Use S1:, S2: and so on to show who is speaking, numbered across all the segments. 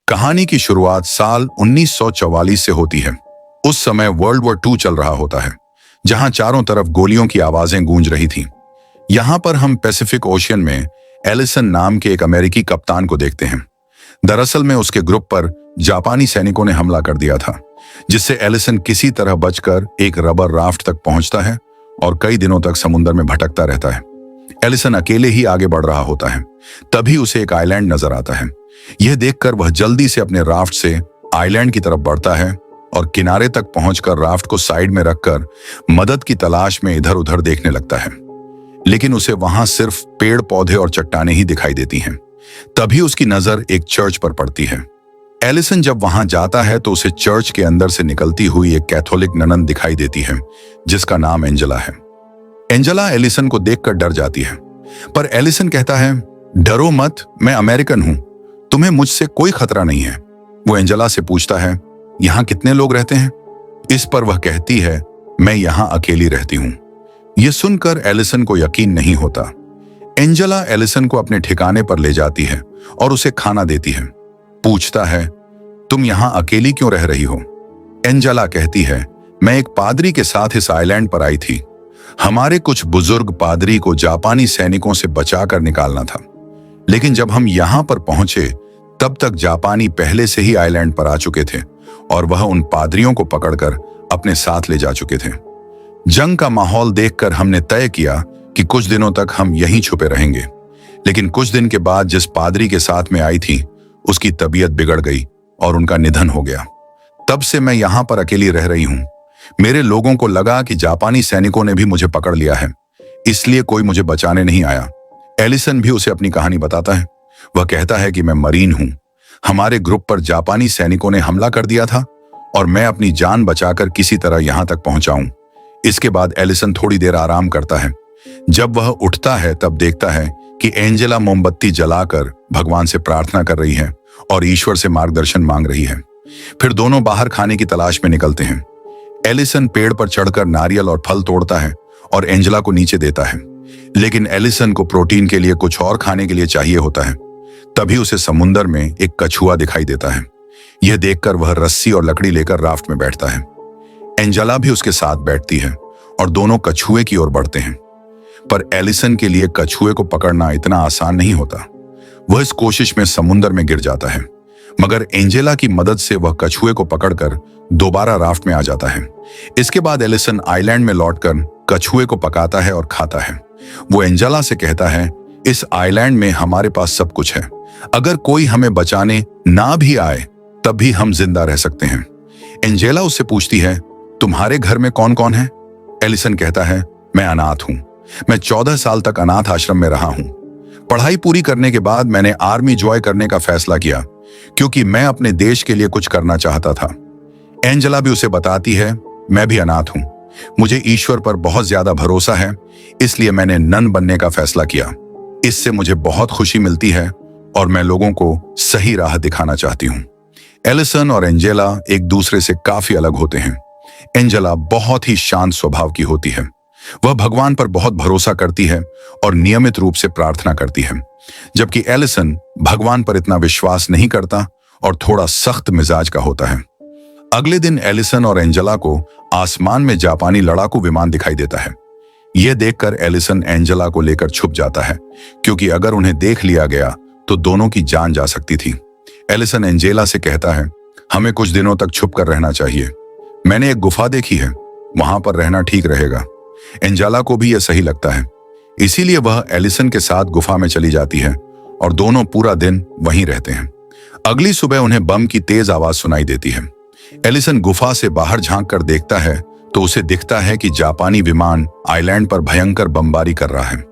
S1: कहानी की शुरुआत साल 1944 से होती है। उस समय वर्ल्ड वॉर 2 चल रहा होता है, जहां चारों तरफ गोलियों की आवाजें गूंज रही थीं। यहां पर हम पैसिफिक ओशियन में एलिसन नाम के एक अमेरिकी कप्तान को देखते हैं। दरअसल में उसके ग्रुप पर जापानी सैनिकों ने हमला कर दिया था, जिससे एलिसन किसी तरह बचकर एक रबर राफ्ट तक पहुंचता है और कई दिनों तक समुद्र में भटकता रहता है। एलिसन अकेले ही आगे बढ़ रहा होता है। तभी उसे एक आइलैंड नजर आता है। यह देखकर वह जल्दी से अपने राफ्ट से आइलैंड की तरफ बढ़ता है और किनारे तक पहुंचकर राफ्ट को साइड में रखकर मदद की तलाश में इधर उधर देखने लगता है। लेकिन उसे वहां सिर्फ पेड़ पौधे और चट्टानें ही दिखाई देती हैं। तभी उसकी नजर एक चर्च पर पड़ती है। एलिसन जब वहां जाता है तो उसे चर्च के अंदर से निकलती हुई एक कैथोलिक ननन दिखाई देती है, जिसका नाम एंजेला है। एंजेला एलिसन को देखकर डर जाती है, पर एलिसन कहता है, डरो मत, मैं अमेरिकन हूं, तुम्हें मुझसे कोई खतरा नहीं है। वो एंजेला से पूछता है, यहां कितने लोग रहते हैं? इस पर वह कहती है, मैं यहां अकेली रहती हूं। यह सुनकर एलिसन को यकीन नहीं होता। एंजेला एलिसन को अपने ठिकाने पर ले जाती है और उसे खाना देती है। पूछता है, तुम यहां अकेली क्यों रह रही हो? एंजेला कहती है, मैं एक पादरी के साथ इस आइलैंड पर आई थी। हमारे कुछ बुजुर्ग पादरी को जापानी सैनिकों से बचाकर निकालना था, लेकिन जब हम यहां पर पहुंचे तब तक जापानी पहले से ही आइलैंड पर आ चुके थे और वह उन पादरियों को पकड़कर अपने साथ ले जा चुके थे। जंग का माहौल देखकर हमने तय किया कि कुछ दिनों तक हम यहीं छुपे रहेंगे, लेकिन कुछ दिन के बाद जिस पादरी के साथ में आई थी उसकी तबीयत बिगड़ गई और उनका निधन हो गया। तब से मैं यहां पर अकेली रह रही हूं। मेरे लोगों को लगा कि जापानी सैनिकों ने भी मुझे पकड़ लिया है, इसलिए कोई मुझे बचाने नहीं आया। एलिसन भी उसे अपनी कहानी बताता है। वह कहता है कि मैं मरीन हूं। हमारे ग्रुप पर जापानी सैनिकों ने हमला कर दिया था और मैं अपनी जान बचाकर किसी तरह यहां तक पहुंचा हूं। इसके बाद एलिसन थोड़ी देर आराम करता है। जब वह उठता है तब देखता है कि एंजेला मोमबत्ती जलाकर भगवान से प्रार्थना कर रही है और ईश्वर से मार्गदर्शन मांग रही है। फिर दोनों बाहर खाने की तलाश में निकलते हैं। एलिसन पेड़ पर चढ़कर नारियल और फल तोड़ता है और एंजेला को नीचे देता है, लेकिन एलिसन को प्रोटीन के लिए कुछ और खाने के लिए चाहिए होता है। तभी उसे समुद्र में एक कछुआ दिखाई देता है। यह देखकर वह रस्सी और लकड़ी लेकर राफ्ट में बैठता है। एंजेला भी उसके साथ बैठती है और दोनों कछुए की ओर बढ़ते हैं। पर एलिसन के लिए कछुए को पकड़ना इतना आसान नहीं होता। वह इस कोशिश में समुद्र में गिर जाता है, मगर एंजेला की मदद से वह कछुए को पकड़कर दोबारा राफ्ट में आ जाता है। इसके बाद एलिसन आइलैंड में लौटकर कछुए को पकाता है और खाता है। वो एंजेला से कहता है, इस आइलैंड में हमारे पास सब कुछ है। अगर कोई हमें बचाने ना भी आए तब भी हम जिंदा रह सकते हैं। एंजेला उससे पूछती है, तुम्हारे घर में कौन कौन है? एलिसन कहता है, मैं अनाथ हूं। मैं 14 साल तक अनाथ आश्रम में रहा हूं। पढ़ाई पूरी करने के बाद मैंने आर्मी ज्वाइन करने का फैसला किया, क्योंकि मैं अपने देश के लिए कुछ करना चाहता था। एंजेला भी उसे बताती है, मैं भी अनाथ हूं। मुझे ईश्वर पर बहुत ज्यादा भरोसा है, इसलिए मैंने नन बनने का फैसला किया। इससे मुझे बहुत खुशी मिलती है और मैं लोगों को सही राह दिखाना चाहती हूं। एलिसन और एंजेला एक दूसरे से काफी अलग होते हैं। एंजेला बहुत ही शांत स्वभाव की होती है। वह भगवान पर बहुत भरोसा करती है और नियमित रूप से प्रार्थना करती है, जबकि एलिसन भगवान पर इतना विश्वास नहीं करता और थोड़ा सख्त मिजाज का होता है। अगले दिन एलिसन और एंजेला को आसमान में जापानी लड़ाकू विमान दिखाई देता है। यह देखकर एलिसन एंजेला को लेकर छुप जाता है, क्योंकि अगर उन्हें देख लिया गया तो दोनों की जान जा सकती थी। एलिसन एंजेला से कहता है, हमें कुछ दिनों तक छुप कर रहना चाहिए। मैंने एक गुफा देखी है, वहां पर रहना ठीक रहेगा। एंजेला को भी यह सही लगता है, इसीलिए वह एलिसन के साथ गुफा में चली जाती है और दोनों पूरा दिन वहीं रहते हैं। अगली सुबह उन्हें बम की तेज आवाज सुनाई देती है। एलिसन गुफा से बाहर झांक कर देखता है तो उसे दिखता है कि जापानी विमान आइलैंड पर भयंकर बमबारी कर रहा है।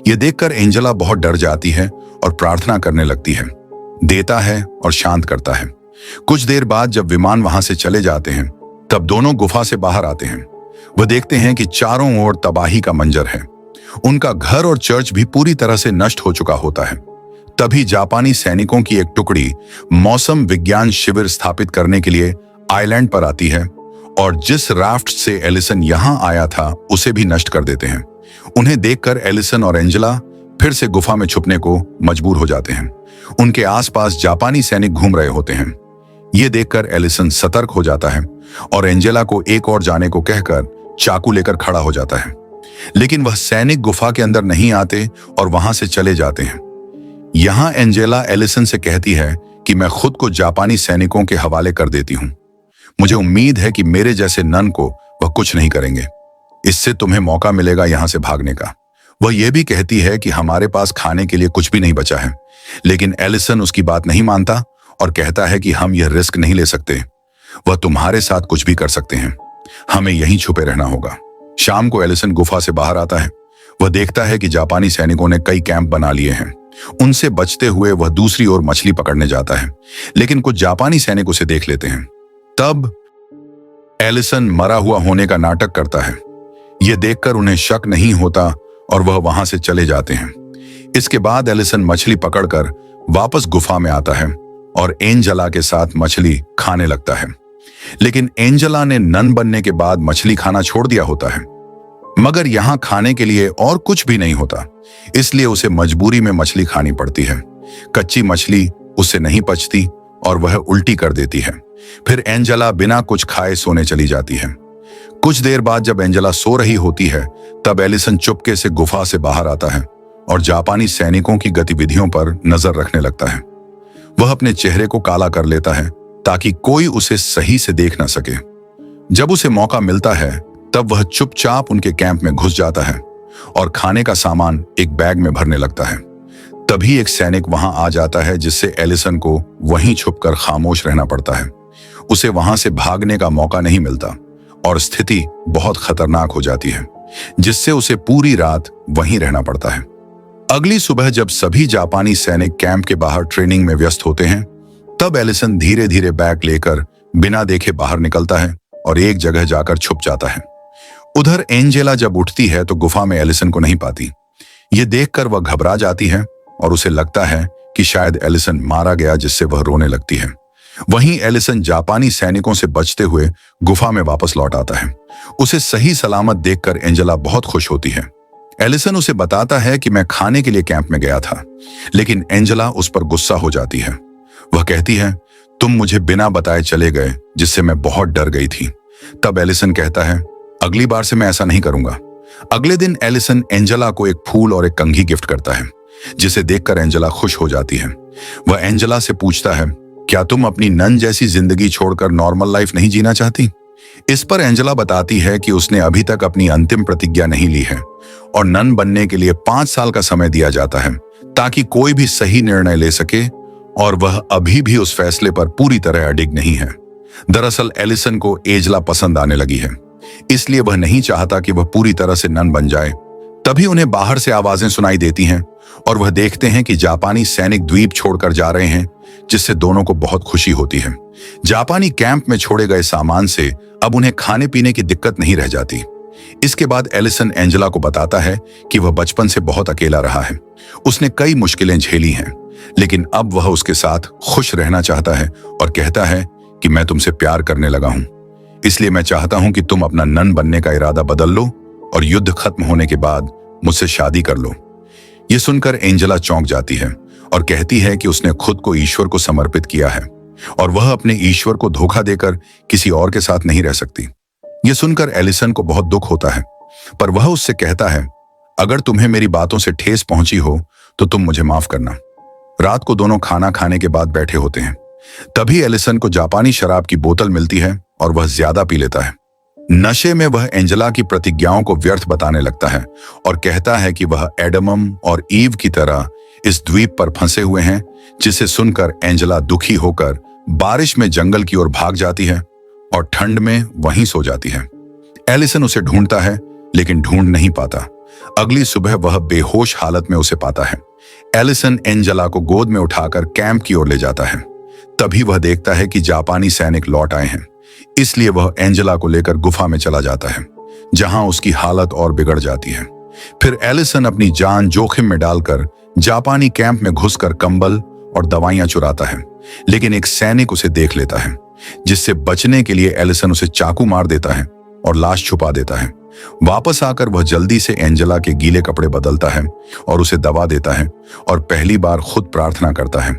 S1: यह देखकर एंजेला बहुत डर जाती है और प्रार्थना करने लगती है, देता है और शांत करता है। कुछ देर बाद जब विमान वहां से चले जाते हैं तब दोनों गुफा से बाहर आते हैं। वह देखते हैं कि चारों ओर तबाही का मंजर है। उनका घर और चर्च भी पूरी तरह से नष्ट हो चुका होता है। तभी जापानी सैनिकों की एक टुकड़ी मौसम विज्ञान शिविर स्थापित करने के लिए आइलैंड पर आती है और जिस राफ्ट से एलिसन यहां आया था उसे भी नष्ट कर देते हैं। उन्हें देखकर एलिसन और एंजेला फिर से गुफा में छुपने को मजबूर हो जाते हैं। उनके आसपास जापानी सैनिक घूम रहे होते हैं। ये देखकर एलिसन सतर्क हो जाता है और एंजेला को एक और जाने को कहकर चाकू लेकर खड़ा हो जाता है। लेकिन वह सैनिक गुफा के अंदर नहीं आते और वहां से चले जाते हैं। यहां एंजेला एलिसन से कहती है कि मैं खुद को जापानी सैनिकों के हवाले कर देती हूं। मुझे उम्मीद है कि मेरे जैसे नन को वह कुछ नहीं करेंगे। इससे तुम्हें मौका मिलेगा यहां से भागने का। वह यह भी कहती है कि हमारे पास खाने के लिए कुछ भी नहीं बचा है, लेकिन एलिसन उसकी बात नहीं मानता और कहता है कि हम यह रिस्क नहीं ले सकते। वह तुम्हारे साथ कुछ भी कर सकते हैं, हमें यहीं छुपे रहना होगा। शाम को एलिसन गुफा से बाहर आता है। वह देखता है कि जापानी सैनिकों ने कई कैंप बना लिए हैं। उनसे बचते हुए वह दूसरी ओर मछली पकड़ने जाता है, लेकिन कुछ जापानी सैनिक उसे देख लेते हैं। तब एलिसन मरा हुआ होने का नाटक करता है। यह देखकर उन्हें शक नहीं होता और वह वहां से चले जाते हैं। इसके बाद एलिसन मछली पकड़कर वापस गुफा में आता है और एंजेला के साथ मछली खाने लगता है। लेकिन एंजेला ने नन बनने के बाद मछली खाना छोड़ दिया होता है, मगर यहां खाने के लिए और कुछ भी नहीं होता, इसलिए उसे मजबूरी में मछली खानी पड़ती है। कच्ची मछली उसे नहीं पचती और वह उल्टी कर देती है। फिर एंजेला बिना कुछ खाए सोने चली जाती है। कुछ देर बाद जब एंजेला सो रही होती है, तब एलिसन चुपके से गुफा से बाहर आता है और जापानी सैनिकों की गतिविधियों पर नजर रखने लगता है। वह अपने चेहरे को काला कर लेता है ताकि कोई उसे सही से देख ना सके। जब उसे मौका मिलता है, तब वह चुपचाप उनके कैंप में घुस जाता है और खाने का सामान एक बैग में भरने लगता है। तभी एक सैनिक वहां आ जाता है, जिससे एलिसन को वहीं छुपकर खामोश रहना पड़ता है। उसे वहां से भागने का मौका नहीं मिलता और स्थिति बहुत खतरनाक हो जाती है, जिससे उसे पूरी रात वहीं रहना पड़ता है। अगली सुबह जब सभी जापानी सैनिक कैंप के बाहर ट्रेनिंग में व्यस्त होते हैं, तब एलिसन धीरे धीरे बैग लेकर बिना देखे बाहर निकलता है और एक जगह जाकर छुप जाता है। उधर एंजेला जब उठती है तो गुफा में एलिसन को नहीं पाती। ये देखकर वह घबरा जाती है और उसे लगता है कि शायद एलिसन मारा गया, जिससे वह रोने लगती है। वहीं एलिसन जापानी सैनिकों से बचते हुए गुफा में वापस लौट आता है। उसे सही सलामत देखकर एंजेला बहुत खुश होती है। एलिसन उसे बताता है कि मैं खाने के लिए कैंप में गया था, लेकिन एंजेला उस पर गुस्सा हो जाती है। वह कहती है, तुम मुझे बिना बताए चले गए, जिससे मैं बहुत डर गई थी। तब एलिसन कहता है, अगली बार से मैं ऐसा नहीं करूंगा। अगले दिन एलिसन एंजेला को एक फूल और एक कंघी गिफ्ट करता है, जिसे देखकर एंजेला खुश हो जाती है। वह एंजेला से पूछता है, क्या तुम अपनी नन जैसी जिंदगी छोड़कर नॉर्मल लाइफ नहीं जीना चाहती? इस पर एंजेला बताती है कि उसने अभी तक अपनी अंतिम प्रतिज्ञा नहीं ली है और नन बनने के लिए 5 साल का समय दिया जाता है, ताकि कोई भी सही निर्णय ले सके, और वह अभी भी उस फैसले पर पूरी तरह अडिग नहीं है। दरअसल एलिसन को एंजेला पसंद आने लगी है, इसलिए वह नहीं चाहता कि वह पूरी तरह से नन बन जाए। तभी उन्हें बाहर से आवाजें सुनाई देती हैं और वह देखते हैं कि जापानी सैनिक द्वीप छोड़कर जा रहे हैं, जिससे दोनों को बहुत खुशी होती है। जापानी कैंप में छोड़े गए सामान से अब उन्हें खाने पीने की दिक्कत नहीं रह जाती। इसके बाद एलिसन एंजेला को बताता है कि वह बचपन से बहुत अकेला रहा है। उसने कई मुश्किलें झेली हैं, लेकिन अब वह उसके साथ खुश रहना चाहता है और कहता है कि मैं तुमसे प्यार करने लगा हूं, इसलिए मैं चाहता हूं कि तुम अपना नन बनने का इरादा बदल लो और युद्ध खत्म होने के बाद मुझसे शादी कर लो। यह सुनकर एंजेला चौंक जाती है और कहती है कि उसने खुद को ईश्वर को समर्पित किया है और वह अपने ईश्वर को धोखा देकर किसी और के साथ नहीं रह सकती। यह सुनकर एलिसन को बहुत दुख होता है, पर वह उससे कहता है, अगर तुम्हें मेरी बातों से ठेस पहुंची हो तो तुम मुझे माफ करना। रात को दोनों खाना खाने के बाद बैठे होते हैं। तभी एलिसन को जापानी शराब की बोतल मिलती है और वह ज्यादा पी लेता है। नशे में वह एंजेला की प्रतिज्ञाओं को व्यर्थ बताने लगता है और कहता है कि वह एडमम और ईव की तरह इस द्वीप पर फंसे हुए हैं, जिसे सुनकर एंजेला दुखी होकर बारिश में जंगल की ओर भाग जाती है और ठंड में वहीं सो जाती है। एलिसन उसे ढूंढता है, लेकिन ढूंढ नहीं पाता। अगली सुबह वह बेहोश हालत में उसे पाता है। एलिसन एंजेला को गोद में उठाकर कैंप की ओर ले जाता है। तभी वह देखता है कि जापानी सैनिक लौट आए हैं, इसलिए वह एंजेला को लेकर गुफा में चला जाता है, जहां उसकी हालत और बिगड़ जाती है। फिर एलिसन अपनी जान जोखिम में डालकर जापानी कैंप में घुसकर कंबल और दवाइयां चुराता है, लेकिन एक सैनिक उसे देख लेता है, जिससे बचने के लिए एलिसन उसे चाकू मार देता है और लाश छुपा देता है। वापस आकर वह जल्दी से एंजेला के गीले कपड़े बदलता है और उसे दवा देता है और पहली बार खुद प्रार्थना करता है।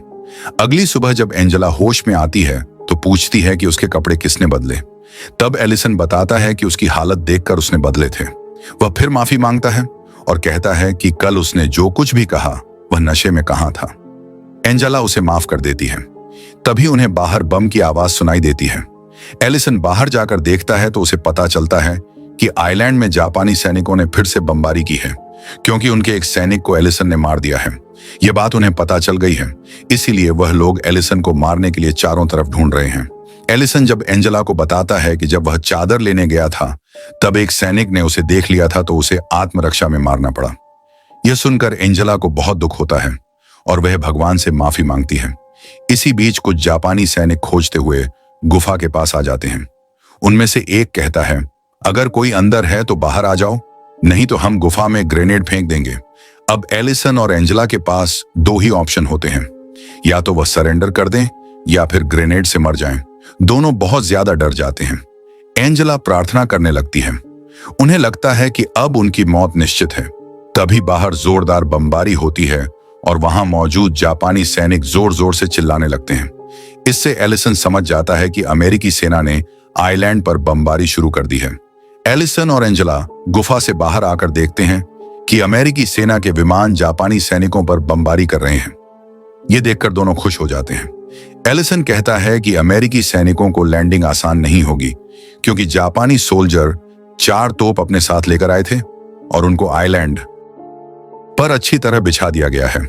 S1: अगली सुबह जब एंजेला होश में आती है तो पूछती है कि उसके कपड़े किसने बदले। तब एलिसन बताता है कि उसकी हालत देखकर उसने बदले थे। वह फिर माफी मांगता है और कहता है कि कल उसने जो कुछ भी कहा वह नशे में कहा था। एंजेला उसे माफ कर देती है। तभी उन्हें बाहर बम की आवाज सुनाई देती है। एलिसन बाहर जाकर देखता है तो उसे पता चलता है कि आइलैंड में जापानी सैनिकों ने फिर से बमबारी की है, क्योंकि उनके एक सैनिक को एलिसन ने मार दिया है। यह बात उन्हें पता चल गई है, इसीलिए वह लोग एलिसन को मारने के लिए चारों तरफ ढूंढ रहे हैं। एलिसन जब एंजेला को बताता है कि जब वह चादर लेने गया था तब एक सैनिक ने उसे देख लिया था तो उसे आत्मरक्षा में मारना पड़ा। यह सुनकर एंजेला को बहुत दुख होता है और वह भगवान से माफी मांगती है। इसी बीच कुछ जापानी सैनिक खोजते हुए गुफा के पास आ जाते हैं। उनमें से एक कहता है, अगर कोई अंदर है तो बाहर आ जाओ, नहीं तो हम गुफा में ग्रेनेड फेंक देंगे। अब एलिसन और एंजेला के पास दो ही ऑप्शन होते हैं, या तो वह सरेंडर कर दें या फिर ग्रेनेड से मर जाएं। दोनों बहुत ज्यादा डर जाते हैं। एंजेला प्रार्थना करने लगती है। उन्हें लगता है कि अब उनकी मौत निश्चित है। तभी बाहर जोरदार बमबारी होती है और वहां मौजूद जापानी सैनिक जोर जोर से चिल्लाने लगते हैं। इससे एलिसन समझ जाता है कि अमेरिकी सेना ने आइलैंड पर बमबारी शुरू कर दी है। एलिसन और एंजेला गुफा से बाहर आकर देखते हैं कि अमेरिकी सेना के विमान जापानी सैनिकों पर बमबारी कर रहे हैं। ये देखकर दोनों खुश हो जाते हैं। एलिसन कहता है कि अमेरिकी सैनिकों को लैंडिंग आसान नहीं होगी, क्योंकि जापानी सोल्जर 4 तोप अपने साथ लेकर आए थे और उनको आइलैंड पर अच्छी तरह बिछा दिया गया है,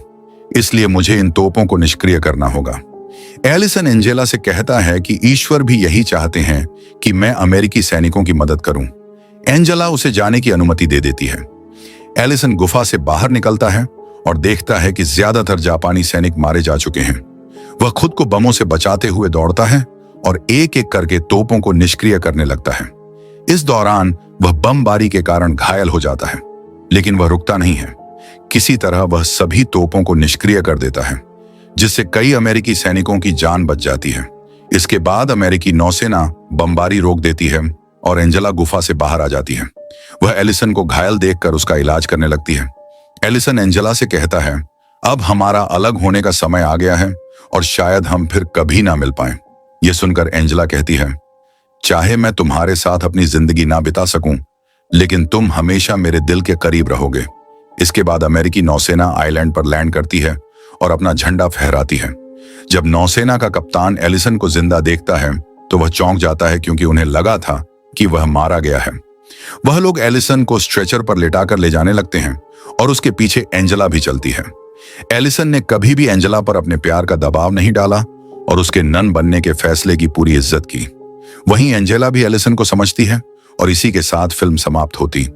S1: इसलिए मुझे इन तोपों को निष्क्रिय करना होगा। एलिसन एंजेला से कहता है कि ईश्वर भी यही चाहते हैं कि मैं अमेरिकी सैनिकों की मदद करूं। एंजेला उसे जाने की अनुमति दे देती है। एलिसन गुफा से बाहर निकलता है और देखता है कि ज्यादातर जापानी सैनिक मारे जा चुके हैं। वह खुद को बमों से बचाते हुए दौड़ता है और एक एक करके तोपों को निष्क्रिय करने लगता है। इस दौरान वह बमबारी के कारण घायल हो जाता है, लेकिन वह रुकता नहीं है। किसी तरह वह सभी तोपों को निष्क्रिय कर देता है, जिससे कई अमेरिकी सैनिकों की जान बच जाती है। इसके बाद अमेरिकी नौसेना बमबारी रोक देती है और एंजेला गुफा से बाहर आ जाती है। वह एलिसन को घायल देखकर उसका इलाज करने लगती है। एलिसन एंजेला से कहता है, अब हमारा अलग होने का समय आ गया है और शायद हम फिर कभी ना मिल पाएं। यह सुनकर एंजेला कहती है, चाहे मैं तुम्हारे साथ अपनी जिंदगी ना बिता सकूं, लेकिन तुम हमेशा मेरे दिल के करीब रहोगे। इसके बाद अमेरिकी नौसेना आइलैंड पर लैंड करती है और अपना झंडा फहराती है। जब नौसेना का कप्तान एलिसन को जिंदा देखता है तो वह चौंक जाता है, क्योंकि उन्हें लगा था कि वह मारा गया है। वह लोग एलिसन को स्ट्रेचर पर लेटाकर ले जाने लगते हैं और उसके पीछे एंजेला भी चलती है। एलिसन ने कभी भी एंजेला पर अपने प्यार का दबाव नहीं डाला और उसके नन बनने के फैसले की पूरी इज्जत की। वहीं एंजेला भी एलिसन को समझती है और इसी के साथ फिल्म समाप्त होती।